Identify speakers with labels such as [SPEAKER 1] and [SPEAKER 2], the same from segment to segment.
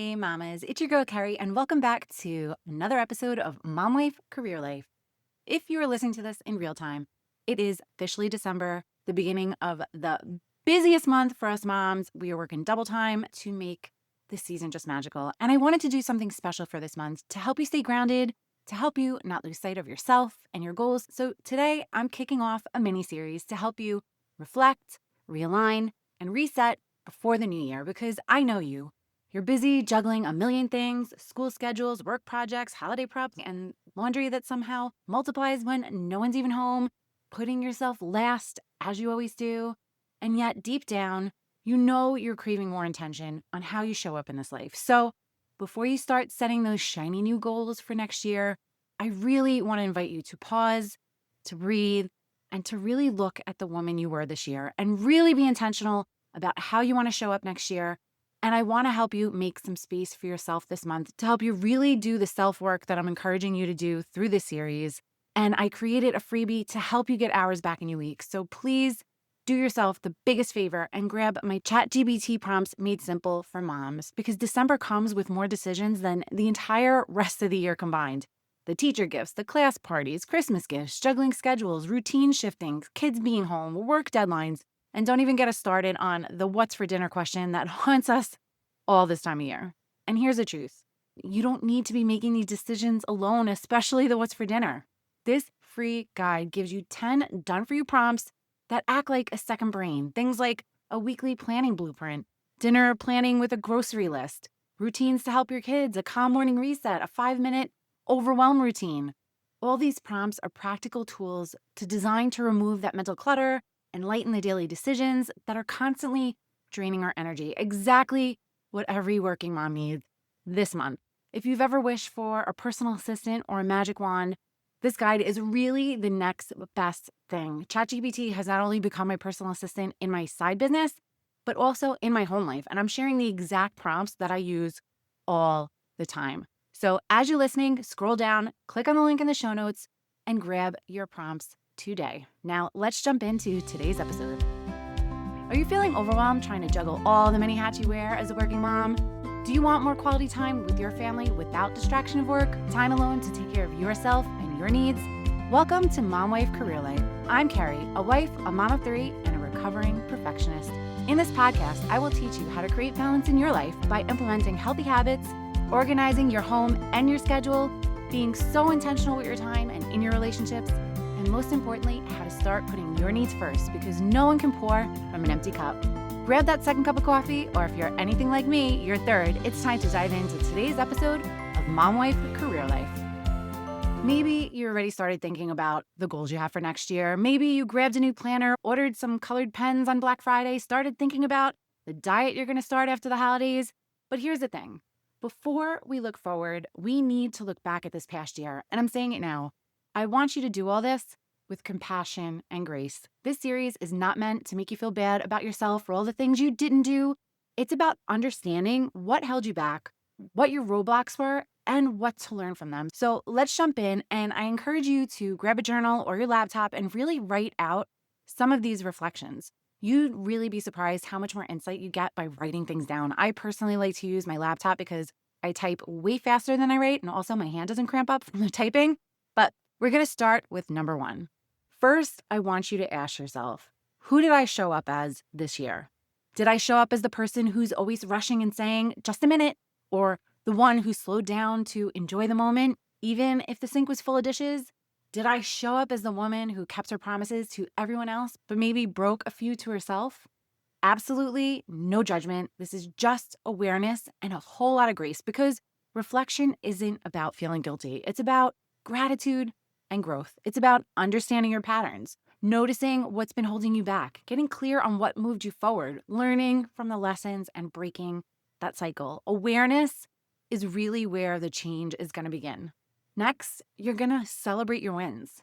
[SPEAKER 1] Hey mamas, it's your girl Carrie, and welcome back to another episode of Mom Life, Career Life. If you are listening to this in real time, it is officially December, the beginning of the busiest month for us moms. We are working double time to make this season just magical. And I wanted to do something special for this month to help you stay grounded, to help you not lose sight of yourself and your goals. So today I'm kicking off a mini series to help you reflect, realign, and reset before the new year because I know you. You're busy juggling a million things, school schedules, work projects, holiday prep, and laundry that somehow multiplies when no one's even home, putting yourself last as you always do. And yet deep down, you know you're craving more intention on how you show up in this life. So before you start setting those shiny new goals for next year, I really want to invite you to pause, to breathe, and to really look at the woman you were this year and really be intentional about how you want to show up next year. And I want to help you make some space for yourself this month to help you really do the self-work that I'm encouraging you to do through this series. And I created a freebie to help you get hours back in your week. So please do yourself the biggest favor and grab my ChatGPT prompts made simple for moms because December comes with more decisions than the entire rest of the year combined. The teacher gifts, the class parties, Christmas gifts, juggling schedules, routine shifting, kids being home, work deadlines. And don't even get us started on the what's for dinner question that haunts us all this time of year. And here's the truth. You don't need to be making these decisions alone, especially the what's for dinner. This free guide gives you 10 done-for-you prompts that act like a second brain. Things like a weekly planning blueprint, dinner planning with a grocery list, routines to help your kids, a calm morning reset, a 5-minute overwhelm routine. All these prompts are practical tools designed to remove that mental clutter and lighten the daily decisions that are constantly draining our energy. Exactly what every working mom needs this month. If you've ever wished for a personal assistant or a magic wand, this guide is really the next best thing. ChatGPT has not only become my personal assistant in my side business, but also in my home life. And I'm sharing the exact prompts that I use all the time. So as you're listening, scroll down, click on the link in the show notes, and grab your prompts today. Now, let's jump into today's episode. Are you feeling overwhelmed trying to juggle all the many hats you wear as a working mom? Do you want more quality time with your family without distraction of work, time alone to take care of yourself and your needs? Welcome to Mom Wife Career Life. I'm Carrie, a wife, a mom of 3, and a recovering perfectionist. In this podcast, I will teach you how to create balance in your life by implementing healthy habits, organizing your home and your schedule, being so intentional with your time and in your relationships, and most importantly, how to start putting your needs first because no one can pour from an empty cup. Grab that second cup of coffee, or if you're anything like me, your third. It's time to dive into today's episode of Mom Wife Career Life. Maybe you already started thinking about the goals you have for next year. Maybe you grabbed a new planner, ordered some colored pens on Black Friday, started thinking about the diet you're going to start after the holidays. But here's the thing. Before we look forward, we need to look back at this past year. And I'm saying it now. I want you to do all this with compassion and grace. This series is not meant to make you feel bad about yourself for all the things you didn't do. It's about understanding what held you back, what your roadblocks were, and what to learn from them. So let's jump in, and I encourage you to grab a journal or your laptop and really write out some of these reflections. You'd really be surprised how much more insight you get by writing things down. I personally like to use my laptop because I type way faster than I write, and also my hand doesn't cramp up from the typing. But we're going to start with number 1. First, I want you to ask yourself, who did I show up as this year? Did I show up as the person who's always rushing and saying, just a minute? Or the one who slowed down to enjoy the moment, even if the sink was full of dishes? Did I show up as the woman who kept her promises to everyone else, but maybe broke a few to herself? Absolutely no judgment. This is just awareness and a whole lot of grace because reflection isn't about feeling guilty. It's about gratitude and growth. It's about understanding your patterns, noticing what's been holding you back, getting clear on what moved you forward, learning from the lessons and breaking that cycle. Awareness is really where the change is going to begin. Next, you're going to celebrate your wins.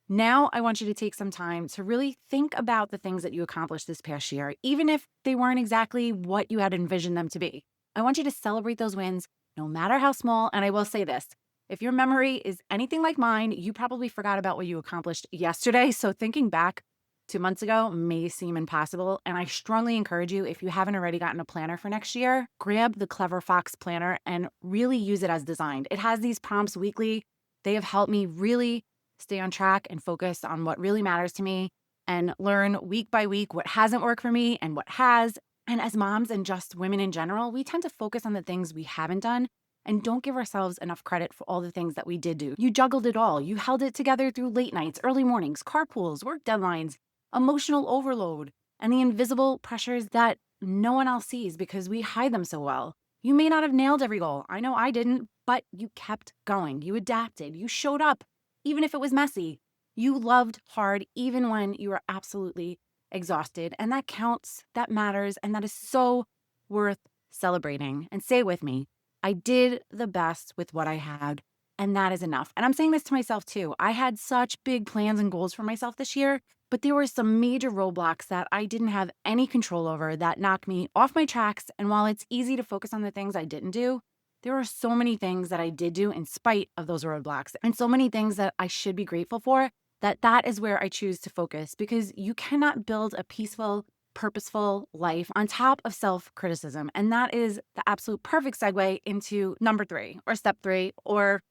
[SPEAKER 1] Now, I want you to take some time to really think about the things that you accomplished this past year, even if they weren't exactly what you had envisioned them to be. I want you to celebrate those wins, no matter how small. And I will say this, if your memory is anything like mine, you probably forgot about what you accomplished yesterday. So thinking back 2 months ago may seem impossible. And I strongly encourage you, if you haven't already gotten a planner for next year, grab the Clever Fox planner and really use it as designed. It has these prompts weekly. They have helped me really stay on track and focus on what really matters to me and learn week by week what hasn't worked for me and what has. And as moms and just women in general, we tend to focus on the things we haven't done and don't give ourselves enough credit for all the things that we did do. You juggled it all. You held it together through late nights, early mornings, carpools, work deadlines, emotional overload, and the invisible pressures that no one else sees because we hide them so well. You may not have nailed every goal. I know I didn't, but you kept going. You adapted. You showed up, even if it was messy. You loved hard, even when you were absolutely exhausted. And that counts, that matters, and that is so worth celebrating. And say with me, I did the best with what I had, and that is enough. And I'm saying this to myself too. I had such big plans and goals for myself this year, but there were some major roadblocks that I didn't have any control over that knocked me off my tracks. And while it's easy to focus on the things I didn't do, there are so many things that I did do in spite of those roadblocks, and so many things that I should be grateful for, that is where I choose to focus, because you cannot build a peaceful, purposeful life on top of self-criticism. And that is the absolute perfect segue into number 3, or step 3, or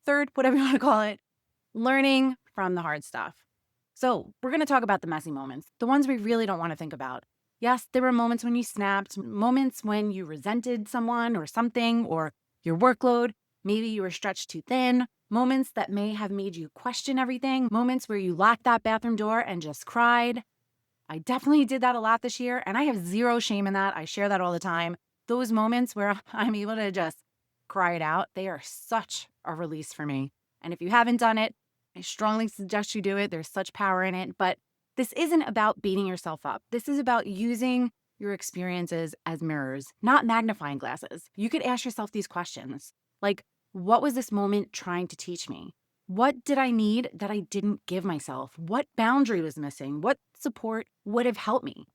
[SPEAKER 1] third, whatever you want to call it, learning from the hard stuff. So we're going to talk about the messy moments, the ones we really don't want to think about. Yes, there were moments when you snapped, moments when you resented someone or something, or your workload. Maybe you were stretched too thin, moments that may have made you question everything, moments where you locked that bathroom door and just cried. I definitely did that a lot this year, and I have zero shame in that. I share that all the time. Those moments where I'm able to just cry it out, they are such a release for me. And if you haven't done it, I strongly suggest you do it. There's such power in it. But this isn't about beating yourself up. This is about using your experiences as mirrors, not magnifying glasses. You could ask yourself these questions like, what was this moment trying to teach me? What did I need that I didn't give myself? What boundary was missing? What support would have helped me?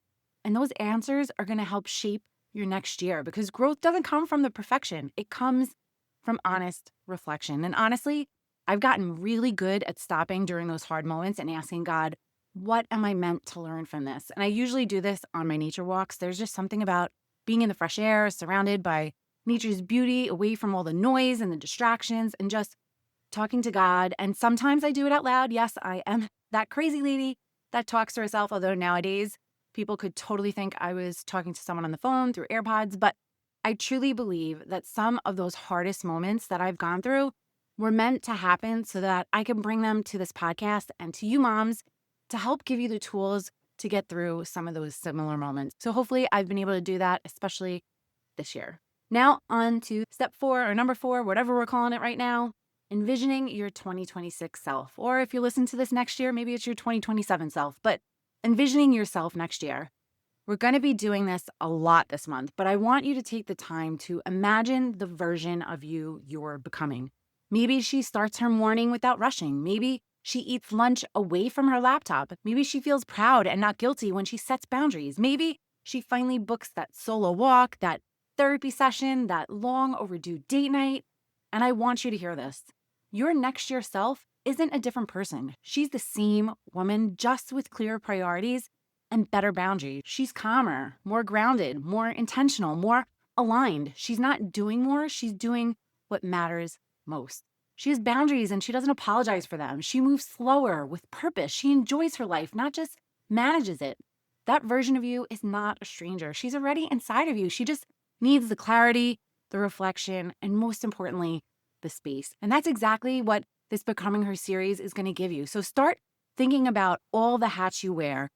[SPEAKER 1] And those answers are going to help shape your next year, because growth doesn't come from the perfection. It comes from honest reflection. And honestly, I've gotten really good at stopping during those hard moments and asking God, what am I meant to learn from this? And I usually do this on my nature walks. There's just something about being in the fresh air, surrounded by nature's beauty, away from all the noise and the distractions, and just talking to God. And sometimes I do it out loud. Yes, I am that crazy lady that talks to herself, although nowadays people could totally think I was talking to someone on the phone through AirPods. But I truly believe that some of those hardest moments that I've gone through were meant to happen so that I can bring them to this podcast and to you moms to help give you the tools to get through some of those similar moments. So hopefully I've been able to do that, especially this year. Now on to step 4, or number 4, whatever we're calling it right now, envisioning your 2026 self. Or if you listen to this next year, maybe it's your 2027 self, but envisioning yourself next year. We're going to be doing this a lot this month, but I want you to take the time to imagine the version of you you're becoming. Maybe she starts her morning without rushing. Maybe she eats lunch away from her laptop. Maybe she feels proud and not guilty when she sets boundaries. Maybe she finally books that solo walk, that therapy session, that long overdue date night. And I want you to hear this. Your next year self isn't a different person. She's the same woman, just with clearer priorities and better boundaries. She's calmer, more grounded, more intentional, more aligned. She's not doing more. She's doing what matters most. She has boundaries and she doesn't apologize for them. She moves slower with purpose. She enjoys her life, not just manages it. That version of you is not a stranger. She's already inside of you. She just needs the clarity, the reflection, and most importantly, the space. And that's exactly what this Becoming Her series is going to give you. So start thinking about all the hats you wear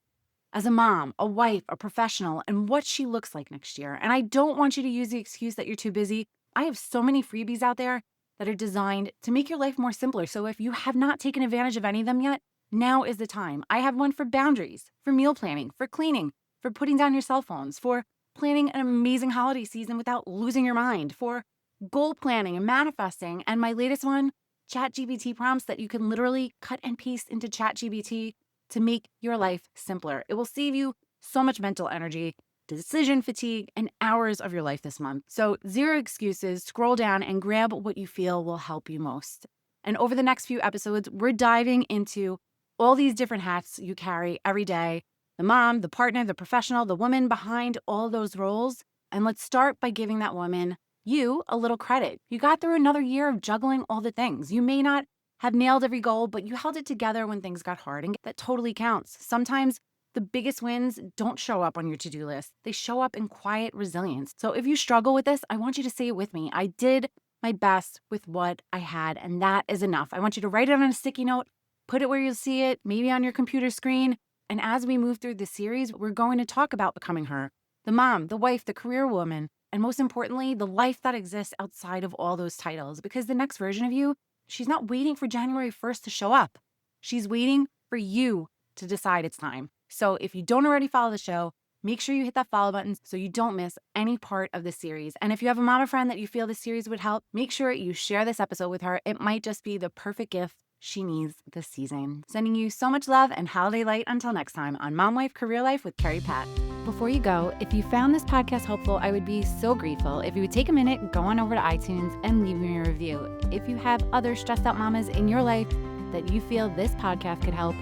[SPEAKER 1] as a mom, a wife, a professional, and what she looks like next year. And I don't want you to use the excuse that you're too busy. I have so many freebies out there that are designed to make your life more simpler. So if you have not taken advantage of any of them yet, now is the time. I have one for boundaries, for meal planning, for cleaning, for putting down your cell phones, for planning an amazing holiday season without losing your mind, for goal planning and manifesting, and my latest one, ChatGPT prompts that you can literally cut and paste into ChatGPT to make your life simpler. It will save you so much mental energy, decision fatigue, and hours of your life this month. So 0 excuses, scroll down and grab what you feel will help you most. And over the next few episodes, we're diving into all these different hats you carry every day: the mom, the partner, the professional, the woman behind all those roles. And let's start by giving that woman, you, a little credit. You got through another year of juggling all the things. You may not have nailed every goal, but you held it together when things got hard, and that totally counts. Sometimes the biggest wins don't show up on your to-do list. They show up in quiet resilience. So if you struggle with this, I want you to say it with me. I did my best with what I had, and that is enough. I want you to write it on a sticky note, put it where you'll see it, maybe on your computer screen. And as we move through this series, we're going to talk about becoming her, the mom, the wife, the career woman, and most importantly, the life that exists outside of all those titles. Because the next version of you, she's not waiting for January 1st to show up. She's waiting for you to decide it's time. So if you don't already follow the show, make sure you hit that follow button so you don't miss any part of the series. And if you have a mama friend that you feel this series would help, make sure you share this episode with her. It might just be the perfect gift she needs this season. Sending you so much love and holiday light until next time on Mom Wife Career Life with Carrie Pat. Before you go, if you found this podcast helpful, I would be so grateful if you would take a minute, go on over to iTunes and leave me a review. If you have other stressed out mamas in your life that you feel this podcast could help,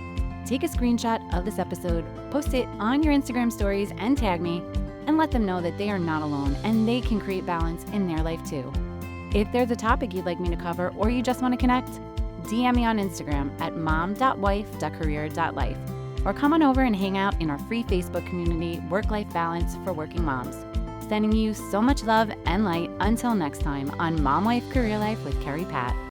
[SPEAKER 1] take a screenshot of this episode, post it on your Instagram stories and tag me, and let them know that they are not alone and they can create balance in their life too. If there's a topic you'd like me to cover or you just want to connect, DM me on Instagram at mom.wife.career.life, or come on over and hang out in our free Facebook community, Work-Life Balance for Working Moms. Sending you so much love and light until next time on Mom Wife Career Life with Carrie Pat.